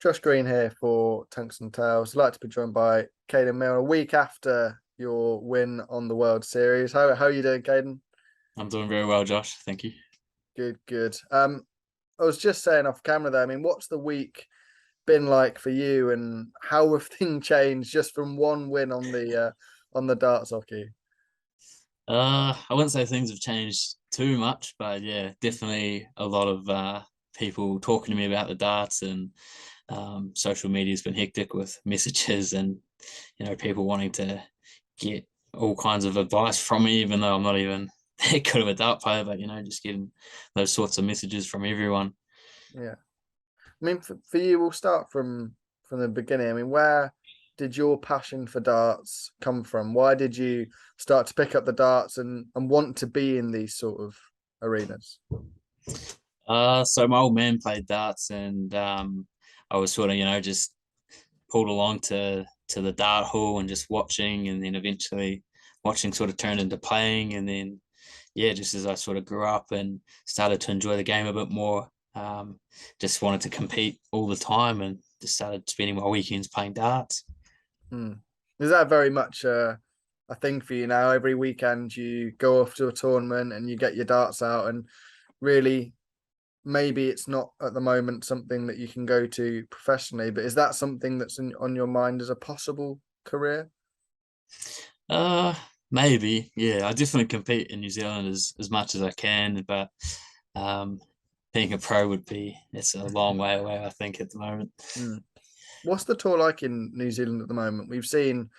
Josh Green here for Tungsten Tales. I'd like to be joined by Kayden Milne a week after your win on the World Series. How are you doing, Kayden? I'm doing very well, Josh. Thank you. Good, good. I was just saying off camera there, I mean, what's the week been like for you and how have things changed just from one win on the darts hockey? I wouldn't say things have changed too much, but yeah, definitely a lot of people talking to me about the darts, and social media's been hectic with messages and people wanting to get all kinds of advice from me, even though I'm not even that good of a dart player. But just getting those sorts of messages from everyone. Yeah. I mean, for you, we'll start from the beginning. I mean, where did your passion for darts come from? Why did you start to pick up the darts and want to be in these sort of arenas? So my old man played darts, and I was sort of just pulled along to the dart hall and just watching, and then eventually watching sort of turned into playing, and then yeah, just as I sort of grew up and started to enjoy the game a bit more, just wanted to compete all the time, and just started spending my weekends playing darts. Hmm. Is that very much a thing for you now? Every weekend you go off to a tournament and you get your darts out, and really, maybe it's not at the moment something that you can go to professionally, but is that something that's on your mind as a possible career? Uh, Maybe, yeah. I definitely compete in New Zealand as much as I can, but um, being a pro would be it's a long way away, I think, at the moment. Hmm. What's the tour like in New Zealand at the moment? We've seen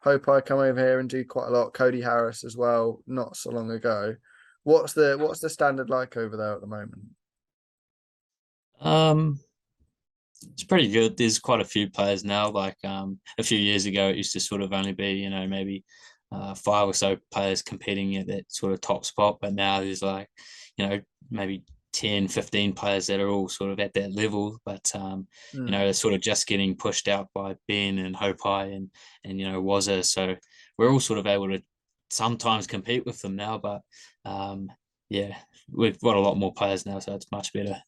Hope I come over here and do quite a lot. Cody Harris as well, not so long ago. What's the standard like over there at the moment? Um, it's pretty good. There's quite a few players now. Like a few years ago, it used to sort of only be maybe five or so players competing at that sort of top spot. But now there's like maybe 10, 15 players that are all sort of at that level. But Hmm. they're sort of just getting pushed out by Ben and Hopai and Wazza. So we're all sort of able to sometimes compete with them now. But yeah, we've got a lot more players now, so it's much better.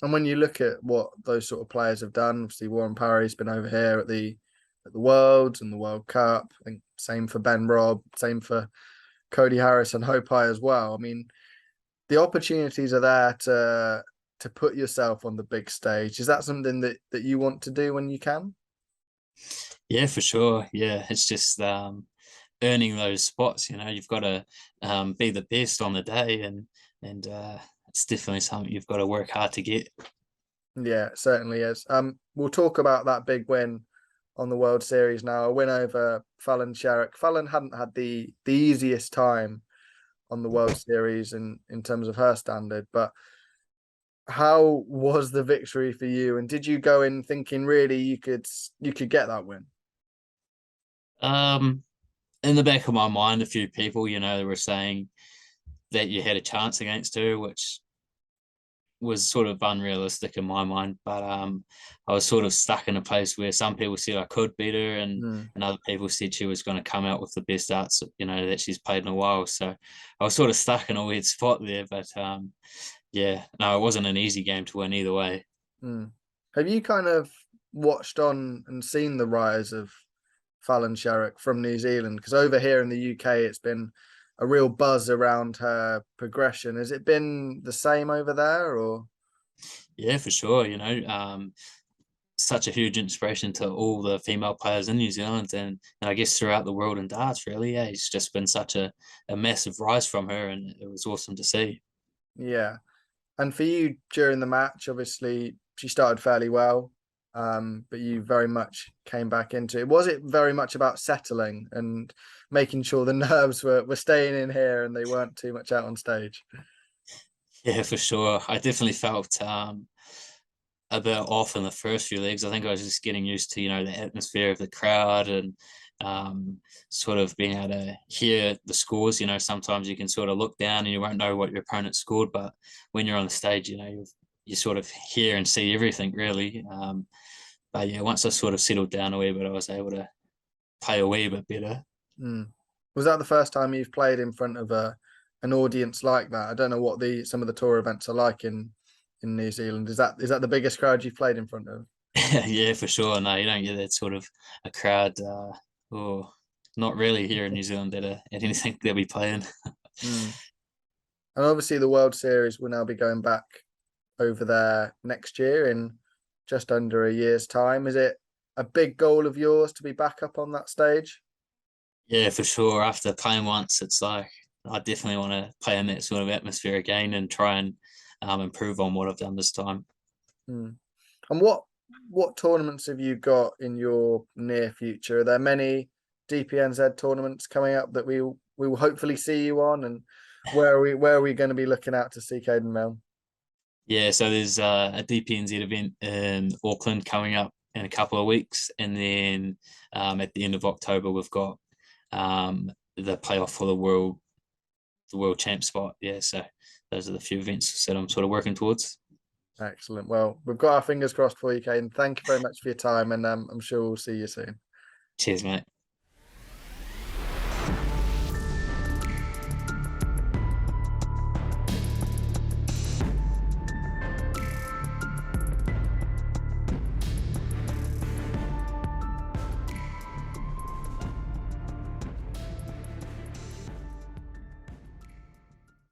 And when you look at what those sort of players have done, obviously Warren Parry's been over here at the Worlds and the World Cup. I think same for Ben Robb, same for Cody Harris and Hopai as well. I mean, the opportunities are there to put yourself on the big stage. Is that something that you want to do when you can? Yeah, for sure. Yeah, it's just earning those spots. You've got to be the best on the day, and it's definitely something you've got to work hard to get. Yeah, it certainly is. We'll talk about that big win on the World Series now. A win over Fallon Sherrock. Fallon hadn't had the easiest time on the World Series in terms of her standard, but how was the victory for you? And did you go in thinking really you could get that win? Um, in the back of my mind, a few people, they were saying that you had a chance against her, which was sort of unrealistic in my mind. But I was sort of stuck in a place where some people said I could beat her, Hmm. and other people said she was going to come out with the best darts, that she's played in a while. So I was sort of stuck in a weird spot there. But yeah, no, it wasn't an easy game to win either way. Hmm. Have you kind of watched on and seen the rise of Fallon Sherrock from New Zealand? Because over here in the UK, it's been a real buzz around her progression. Has it been the same over there, or? Yeah, for sure. Such a huge inspiration to all the female players in New Zealand, and I guess throughout the world in darts, really. Yeah, it's just been such a massive rise from her, and it was awesome to see. Yeah. And for you during the match, obviously she started fairly well, but you very much came back into it. Was it very much about settling and making sure the nerves were staying in here and they weren't too much out on stage? Yeah, for sure. I definitely felt a bit off in the first few legs. I think I was just getting used to, the atmosphere of the crowd, and sort of being able to hear the scores. Sometimes you can sort of look down and you won't know what your opponent scored, but when you're on the stage, you sort of hear and see everything really. But yeah, once I sort of settled down a wee bit, I was able to play a wee bit better. Mm. Was that the first time you've played in front of an audience like that? I don't know what the some of the tour events are like in New Zealand. Is that the biggest crowd you've played in front of? Yeah, for sure. No, you don't get that sort of a crowd, or not really here in New Zealand at anything that we play in. Mm. And obviously, the World Series will now be going back over there next year in just under a year's time. Is it a big goal of yours to be back up on that stage? Yeah, for sure. After playing once, it's like I definitely want to play in that sort of atmosphere again and try and improve on what I've done this time. Mm. And what tournaments have you got in your near future? Are there many DPNZ tournaments coming up that we will hopefully see you on? And where are we going to be looking out to see Kayden Milne? Yeah, so there's a DPNZ event in Auckland coming up in a couple of weeks, and then at the end of October we've got the playoff for the world champ spot. Yeah, so those are the few events that I'm sort of working towards. Excellent. Well, we've got our fingers crossed for you, Kayden. Thank you very much for your time, and I'm sure we'll see you soon. Cheers, mate.